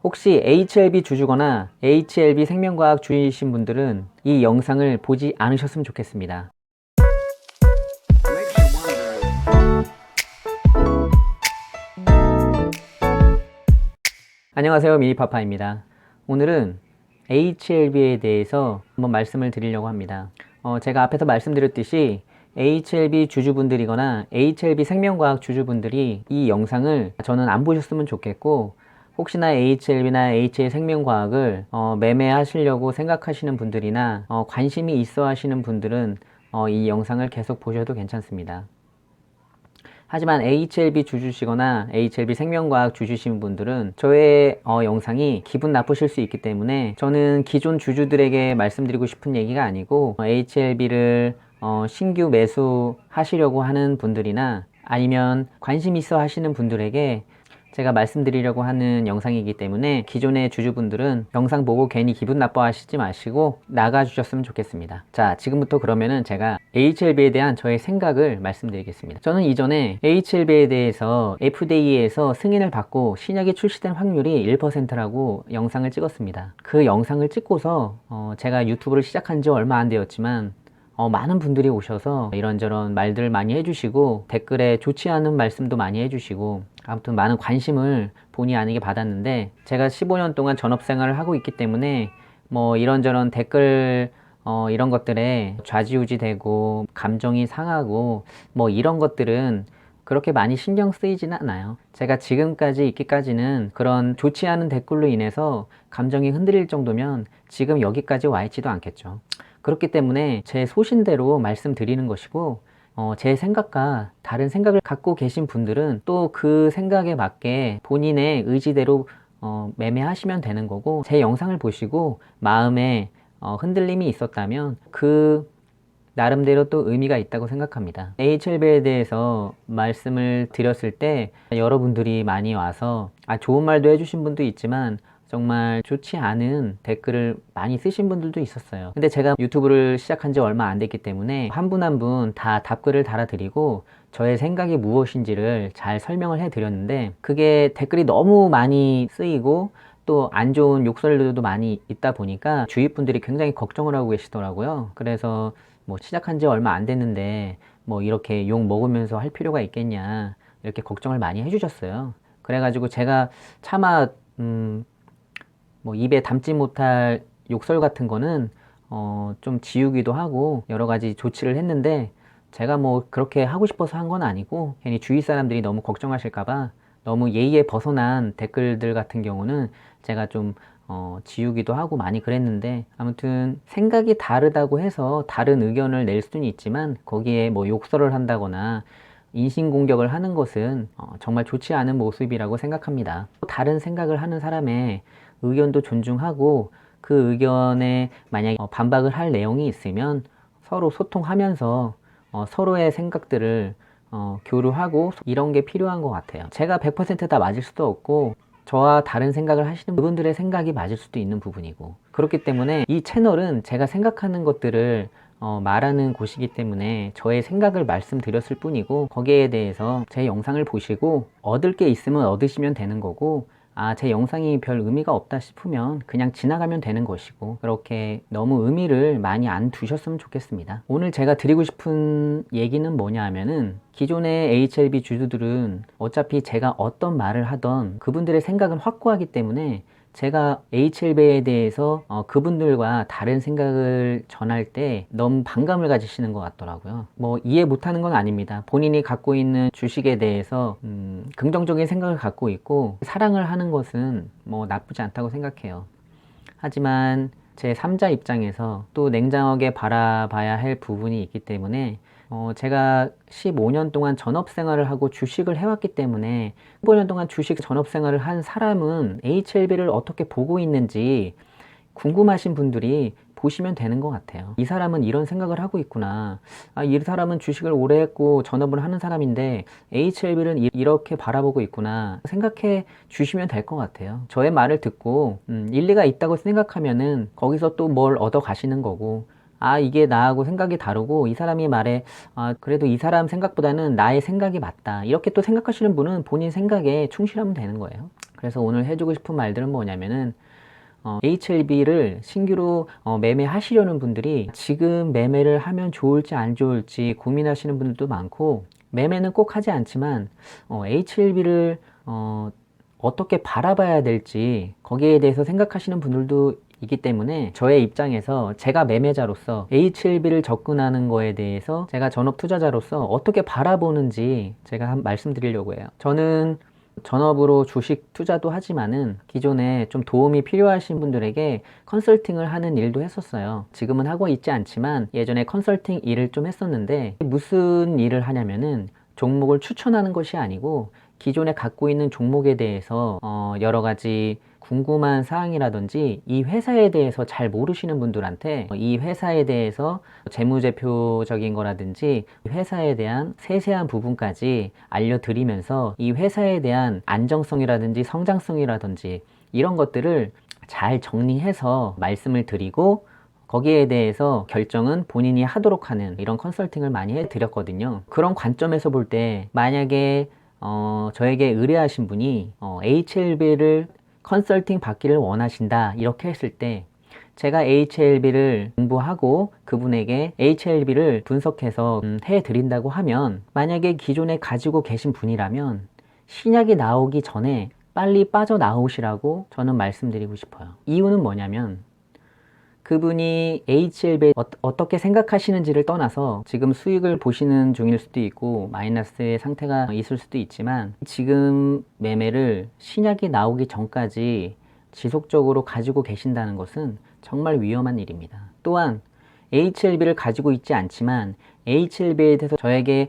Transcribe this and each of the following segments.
혹시 HLB 주주거나 HLB 생명과학 주이신 분들은 이 영상을 보지 않으셨으면 좋겠습니다. 안녕하세요, 미니파파입니다. 오늘은 HLB에 대해서 한번 말씀을 드리려고 합니다. 제가 앞에서 말씀드렸듯이 HLB 주주분들이거나 HLB 생명과학 주주분들이 이 영상을 저는 안 보셨으면 좋겠고, 혹시나 HLB나 HL 생명과학을 매매하시려고 생각하시는 분들이나 관심이 있어 하시는 분들은 이 영상을 계속 보셔도 괜찮습니다. 하지만 HLB 주주시거나 HLB 생명과학 주주신 분들은 저의 영상이 기분 나쁘실 수 있기 때문에, 저는 기존 주주들에게 말씀드리고 싶은 얘기가 아니고 HLB를 신규 매수하시려고 하는 분들이나 아니면 관심 있어 하시는 분들에게 제가 말씀드리려고 하는 영상이기 때문에, 기존의 주주분들은 영상 보고 괜히 기분 나빠하시지 마시고 나가주셨으면 좋겠습니다. 자, 지금부터 그러면은 제가 HLB에 대한 저의 생각을 말씀드리겠습니다. 저는 이전에 HLB에 대해서 FDA에서 승인을 받고 신약이 출시된 확률이 1%라고 영상을 찍었습니다. 그 영상을 찍고서 제가 유튜브를 시작한 지 얼마 안 되었지만 많은 분들이 오셔서 이런저런 말들 많이 해주시고, 댓글에 좋지 않은 말씀도 많이 해주시고, 아무튼 많은 관심을 본의 아니게 받았는데, 제가 15년 동안 전업생활을 하고 있기 때문에 이런저런 댓글 이런 것들에 좌지우지 되고 감정이 상하고 이런 것들은 그렇게 많이 신경 쓰이지는 않아요. 제가 지금까지 있기까지는 그런 좋지 않은 댓글로 인해서 감정이 흔들릴 정도면 지금 여기까지 와 있지도 않겠죠. 그렇기 때문에 제 소신대로 말씀드리는 것이고, 제 생각과 다른 생각을 갖고 계신 분들은 또 그 생각에 맞게 본인의 의지대로 매매하시면 되는 거고, 제 영상을 보시고 마음에 흔들림이 있었다면 그 나름대로 또 의미가 있다고 생각합니다. HLB에 대해서 말씀을 드렸을 때 여러분들이 많이 와서 좋은 말도 해주신 분도 있지만 정말 좋지 않은 댓글을 많이 쓰신 분들도 있었어요. 근데 제가 유튜브를 시작한 지 얼마 안 됐기 때문에 한 분 한 분 다 답글을 달아드리고 저의 생각이 무엇인지를 잘 설명을 해드렸는데, 그게 댓글이 너무 많이 쓰이고 또 안 좋은 욕설들도 많이 있다 보니까 주위 분들이 굉장히 걱정을 하고 계시더라고요. 그래서 시작한 지 얼마 안 됐는데 이렇게 욕 먹으면서 할 필요가 있겠냐, 이렇게 걱정을 많이 해주셨어요. 그래가지고 제가 차마 입에 담지 못할 욕설 같은 거는 좀 지우기도 하고 여러 가지 조치를 했는데, 제가 그렇게 하고 싶어서 한 건 아니고 괜히 주위 사람들이 너무 걱정하실까봐 너무 예의에 벗어난 댓글들 같은 경우는 제가 좀 지우기도 하고 많이 그랬는데, 아무튼 생각이 다르다고 해서 다른 의견을 낼 수는 있지만 거기에 욕설을 한다거나 인신공격을 하는 것은 정말 좋지 않은 모습이라고 생각합니다. 다른 생각을 하는 사람의 의견도 존중하고, 그 의견에 만약에 반박을 할 내용이 있으면 서로 소통하면서 서로의 생각들을 교류하고, 이런 게 필요한 것 같아요. 제가 100%다 맞을 수도 없고 저와 다른 생각을 하시는 그분들의 생각이 맞을 수도 있는 부분이고, 그렇기 때문에 이 채널은 제가 생각하는 것들을 말하는 곳이기 때문에 저의 생각을 말씀드렸을 뿐이고, 거기에 대해서 제 영상을 보시고 얻을 게 있으면 얻으시면 되는 거고, 제 영상이 별 의미가 없다 싶으면 그냥 지나가면 되는 것이고, 그렇게 너무 의미를 많이 안 두셨으면 좋겠습니다. 오늘 제가 드리고 싶은 얘기는 뭐냐 하면은, 기존의 HLB 주주들은 어차피 제가 어떤 말을 하던 그분들의 생각은 확고하기 때문에 제가 HLB에 대해서 그분들과 다른 생각을 전할 때 너무 반감을 가지시는 것 같더라고요. 이해 못하는 건 아닙니다. 본인이 갖고 있는 주식에 대해서 긍정적인 생각을 갖고 있고 사랑을 하는 것은 나쁘지 않다고 생각해요. 하지만 제 3자 입장에서 또 냉정하게 바라봐야 할 부분이 있기 때문에, 제가 15년 동안 전업생활을 하고 주식을 해왔기 때문에, 15년 동안 주식 전업생활을 한 사람은 HLB를 어떻게 보고 있는지 궁금하신 분들이 보시면 되는 것 같아요. 이 사람은 이런 생각을 하고 있구나, 이 사람은 주식을 오래 했고 전업을 하는 사람인데 HLB를 이렇게 바라보고 있구나 생각해 주시면 될 것 같아요. 저의 말을 듣고 일리가 있다고 생각하면은 거기서 또 뭘 얻어 가시는 거고, 이게 나하고 생각이 다르고 이 사람이 말해 그래도 이 사람 생각보다는 나의 생각이 맞다, 이렇게 또 생각하시는 분은 본인 생각에 충실하면 되는 거예요. 그래서 오늘 해주고 싶은 말들은 뭐냐면은 HLB를 신규로 매매하시려는 분들이 지금 매매를 하면 좋을지 안 좋을지 고민하시는 분들도 많고, 매매는 꼭 하지 않지만 HLB를 어떻게 바라봐야 될지 거기에 대해서 생각하시는 분들도 있기 때문에, 저의 입장에서 제가 매매자로서 HLB를 접근하는 거에 대해서 제가 전업 투자자로서 어떻게 바라보는지 제가 말씀드리려고 해요. 저는 전업으로 주식 투자도 하지만은 기존에 좀 도움이 필요하신 분들에게 컨설팅을 하는 일도 했었어요. 지금은 하고 있지 않지만 예전에 컨설팅 일을 좀 했었는데, 무슨 일을 하냐면은 종목을 추천하는 것이 아니고 기존에 갖고 있는 종목에 대해서 여러 가지 궁금한 사항이라든지 이 회사에 대해서 잘 모르시는 분들한테 이 회사에 대해서 재무제표적인 거라든지 회사에 대한 세세한 부분까지 알려드리면서 이 회사에 대한 안정성이라든지 성장성이라든지 이런 것들을 잘 정리해서 말씀을 드리고, 거기에 대해서 결정은 본인이 하도록 하는 이런 컨설팅을 많이 해드렸거든요. 그런 관점에서 볼 때 만약에 저에게 의뢰하신 분이 HLB를 컨설팅 받기를 원하신다 이렇게 했을 때, 제가 HLB를 공부하고 그분에게 HLB를 분석해서 해드린다고 하면, 만약에 기존에 가지고 계신 분이라면 신약이 나오기 전에 빨리 빠져나오시라고 저는 말씀드리고 싶어요. 이유는 뭐냐면, 그분이 HLB에 어떻게 생각하시는지를 떠나서 지금 수익을 보시는 중일 수도 있고 마이너스의 상태가 있을 수도 있지만, 지금 매매를 신약이 나오기 전까지 지속적으로 가지고 계신다는 것은 정말 위험한 일입니다. 또한 HLB를 가지고 있지 않지만 HLB에 대해서 저에게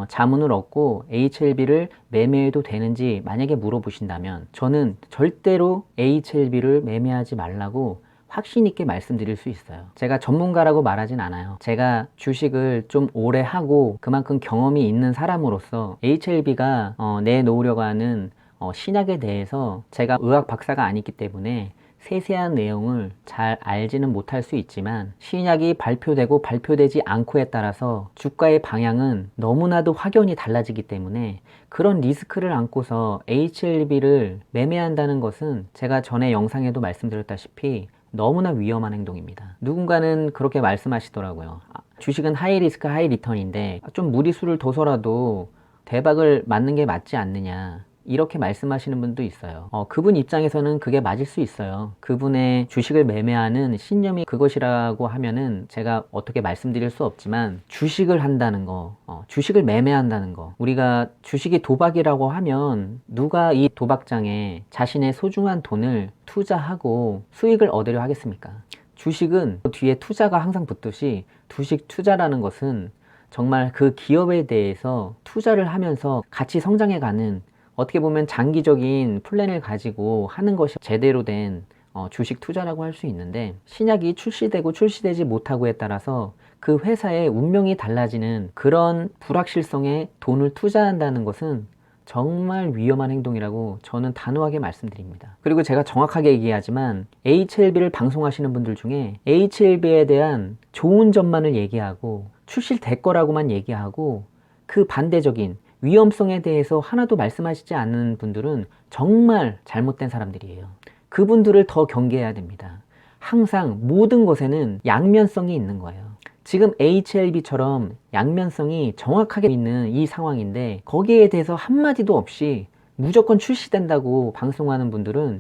자문을 얻고 HLB를 매매해도 되는지 만약에 물어보신다면, 저는 절대로 HLB를 매매하지 말라고 확신 있게 말씀드릴 수 있어요. 제가 전문가라고 말하진 않아요. 제가 주식을 좀 오래 하고 그만큼 경험이 있는 사람으로서 HLB가 내놓으려고 하는 신약에 대해서 제가 의학 박사가 아니기 때문에 세세한 내용을 잘 알지는 못할 수 있지만, 신약이 발표되고 발표되지 않고에 따라서 주가의 방향은 너무나도 확연히 달라지기 때문에, 그런 리스크를 안고서 HLB를 매매한다는 것은 제가 전에 영상에도 말씀드렸다시피 너무나 위험한 행동입니다. 누군가는 그렇게 말씀하시더라고요. 주식은 하이 리스크 하이 리턴인데 좀 무리수를 둬서라도 대박을 맞는 게 맞지 않느냐, 이렇게 말씀하시는 분도 있어요. 그분 입장에서는 그게 맞을 수 있어요. 그분의 주식을 매매하는 신념이 그것이라고 하면은 제가 어떻게 말씀드릴 수 없지만, 주식을 한다는 거, 주식을 매매한다는 거, 우리가 주식이 도박이라고 하면 누가 이 도박장에 자신의 소중한 돈을 투자하고 수익을 얻으려 하겠습니까? 주식은 뒤에 투자가 항상 붙듯이, 주식 투자라는 것은 정말 그 기업에 대해서 투자를 하면서 같이 성장해가는, 어떻게 보면 장기적인 플랜을 가지고 하는 것이 제대로 된 주식 투자라고 할 수 있는데, 신약이 출시되고 출시되지 못하고에 따라서 그 회사의 운명이 달라지는 그런 불확실성에 돈을 투자한다는 것은 정말 위험한 행동이라고 저는 단호하게 말씀드립니다. 그리고 제가 정확하게 얘기하지만, HLB를 방송하시는 분들 중에 HLB에 대한 좋은 점만을 얘기하고 출시될 거라고만 얘기하고 그 반대적인 위험성에 대해서 하나도 말씀하시지 않는 분들은 정말 잘못된 사람들이에요. 그분들을 더 경계해야 됩니다. 항상 모든 것에는 양면성이 있는 거예요. 지금 HLB처럼 양면성이 정확하게 있는 이 상황인데, 거기에 대해서 한마디도 없이 무조건 출시된다고 방송하는 분들은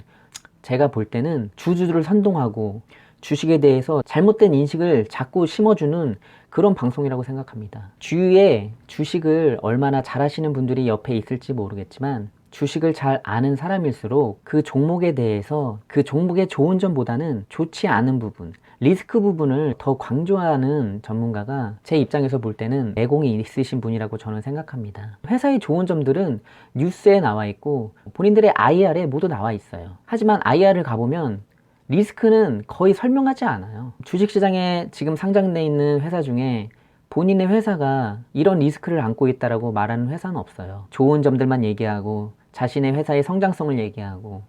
제가 볼 때는 주주들을 선동하고 주식에 대해서 잘못된 인식을 자꾸 심어주는 그런 방송이라고 생각합니다. 주위에 주식을 얼마나 잘하시는 분들이 옆에 있을지 모르겠지만, 주식을 잘 아는 사람일수록 그 종목에 대해서 그 종목의 좋은 점보다는 좋지 않은 부분, 리스크 부분을 더 강조하는 전문가가 제 입장에서 볼 때는 내공이 있으신 분이라고 저는 생각합니다. 회사의 좋은 점들은 뉴스에 나와 있고 본인들의 IR에 모두 나와 있어요. 하지만 IR을 가보면 리스크는 거의 설명하지 않아요. 주식시장에 지금 상장돼 있는 회사 중에 본인의 회사가 이런 리스크를 안고 있다라고 말하는 회사는 없어요. 좋은 점들만 얘기하고 자신의 회사의 성장성을 얘기하고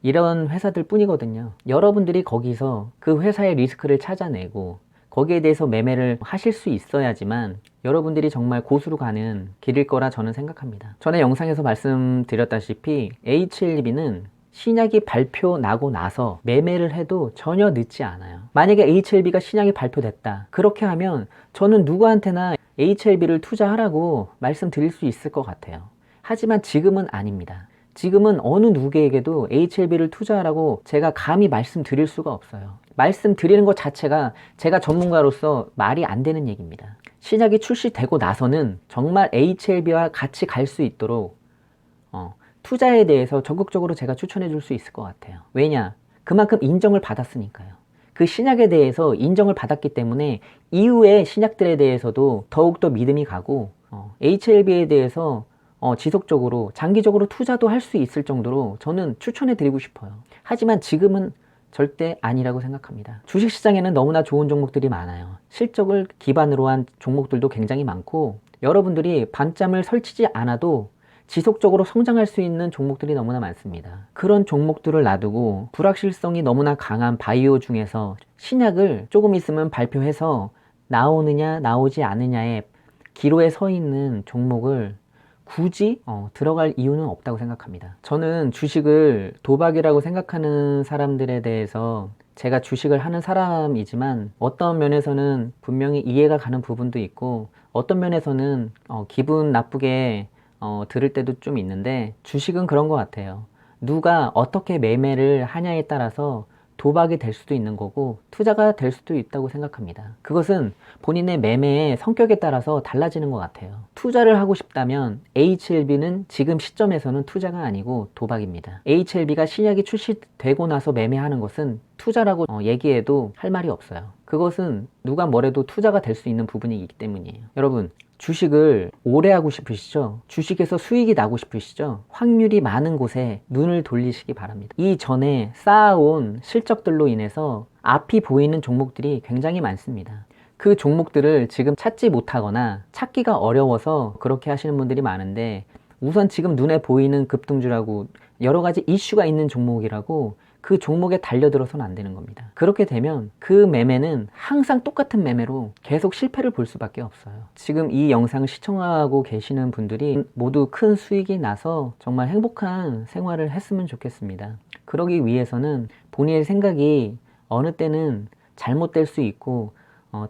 이런 회사들 뿐이거든요. 여러분들이 거기서 그 회사의 리스크를 찾아내고 거기에 대해서 매매를 하실 수 있어야지만 여러분들이 정말 고수로 가는 길일 거라 저는 생각합니다. 전에 영상에서 말씀드렸다시피 HLB는 신약이 발표 나고 나서 매매를 해도 전혀 늦지 않아요. 만약에 HLB가 신약이 발표됐다, 그렇게 하면 저는 누구한테나 HLB를 투자하라고 말씀드릴 수 있을 것 같아요. 하지만 지금은 아닙니다. 지금은 어느 누구에게도 HLB를 투자하라고 제가 감히 말씀드릴 수가 없어요. 말씀드리는 것 자체가 제가 전문가로서 말이 안 되는 얘기입니다. 신약이 출시되고 나서는 정말 HLB와 같이 갈 수 있도록 투자에 대해서 적극적으로 제가 추천해 줄 수 있을 것 같아요. 왜냐? 그만큼 인정을 받았으니까요. 그 신약에 대해서 인정을 받았기 때문에 이후의 신약들에 대해서도 더욱더 믿음이 가고 HLB에 대해서 지속적으로 장기적으로 투자도 할 수 있을 정도로 저는 추천해 드리고 싶어요. 하지만 지금은 절대 아니라고 생각합니다. 주식시장에는 너무나 좋은 종목들이 많아요. 실적을 기반으로 한 종목들도 굉장히 많고 여러분들이 반짬을 설치지 않아도 지속적으로 성장할 수 있는 종목들이 너무나 많습니다. 그런 종목들을 놔두고 불확실성이 너무나 강한 바이오 중에서 신약을 조금 있으면 발표해서 나오느냐 나오지 않느냐의 기로에 서 있는 종목을 굳이 들어갈 이유는 없다고 생각합니다. 저는 주식을 도박이라고 생각하는 사람들에 대해서 제가 주식을 하는 사람이지만 어떤 면에서는 분명히 이해가 가는 부분도 있고 어떤 면에서는 기분 나쁘게 들을 때도 좀 있는데 주식은 그런 것 같아요. 누가 어떻게 매매를 하냐에 따라서 도박이 될 수도 있는 거고 투자가 될 수도 있다고 생각합니다. 그것은 본인의 매매의 성격에 따라서 달라지는 것 같아요. 투자를 하고 싶다면 HLB는 지금 시점에서는 투자가 아니고 도박입니다. HLB가 신약이 출시되고 나서 매매하는 것은 투자라고 얘기해도 할 말이 없어요. 그것은 누가 뭐래도 투자가 될 수 있는 부분이기 때문이에요. 여러분, 주식을 오래 하고 싶으시죠? 주식에서 수익이 나고 싶으시죠? 확률이 많은 곳에 눈을 돌리시기 바랍니다. 이전에 쌓아온 실적들로 인해서 앞이 보이는 종목들이 굉장히 많습니다. 그 종목들을 지금 찾지 못하거나 찾기가 어려워서 그렇게 하시는 분들이 많은데 우선 지금 눈에 보이는 급등주라고 여러 가지 이슈가 있는 종목이라고 그 종목에 달려들어서는 안 되는 겁니다. 그렇게 되면 그 매매는 항상 똑같은 매매로 계속 실패를 볼 수밖에 없어요. 지금 이 영상을 시청하고 계시는 분들이 모두 큰 수익이 나서 정말 행복한 생활을 했으면 좋겠습니다. 그러기 위해서는 본인의 생각이 어느 때는 잘못될 수 있고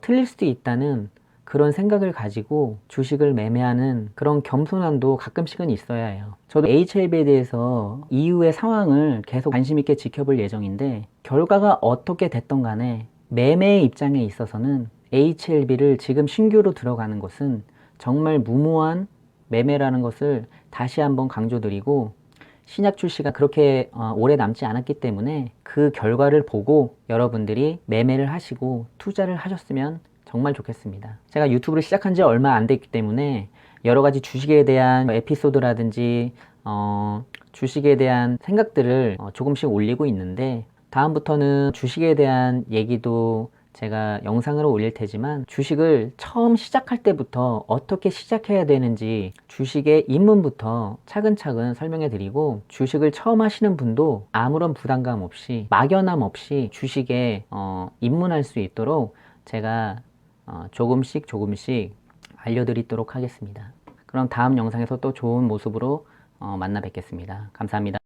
틀릴 수도 있다는 그런 생각을 가지고 주식을 매매하는 그런 겸손함도 가끔씩은 있어야 해요. 저도 HLB에 대해서 이후의 상황을 계속 관심 있게 지켜볼 예정인데 결과가 어떻게 됐던 간에 매매의 입장에 있어서는 HLB를 지금 신규로 들어가는 것은 정말 무모한 매매라는 것을 다시 한번 강조드리고 신약 출시가 그렇게 오래 남지 않았기 때문에 그 결과를 보고 여러분들이 매매를 하시고 투자를 하셨으면 정말 좋겠습니다. 제가 유튜브를 시작한 지 얼마 안 됐기 때문에 여러 가지 주식에 대한 에피소드라든지 주식에 대한 생각들을 조금씩 올리고 있는데 다음부터는 주식에 대한 얘기도 제가 영상으로 올릴 테지만 주식을 처음 시작할 때부터 어떻게 시작해야 되는지 주식의 입문부터 차근차근 설명해 드리고 주식을 처음 하시는 분도 아무런 부담감 없이 막연함 없이 주식에 입문할 수 있도록 제가 조금씩 알려드리도록 하겠습니다. 그럼 다음 영상에서 또 좋은 모습으로 만나 뵙겠습니다. 감사합니다.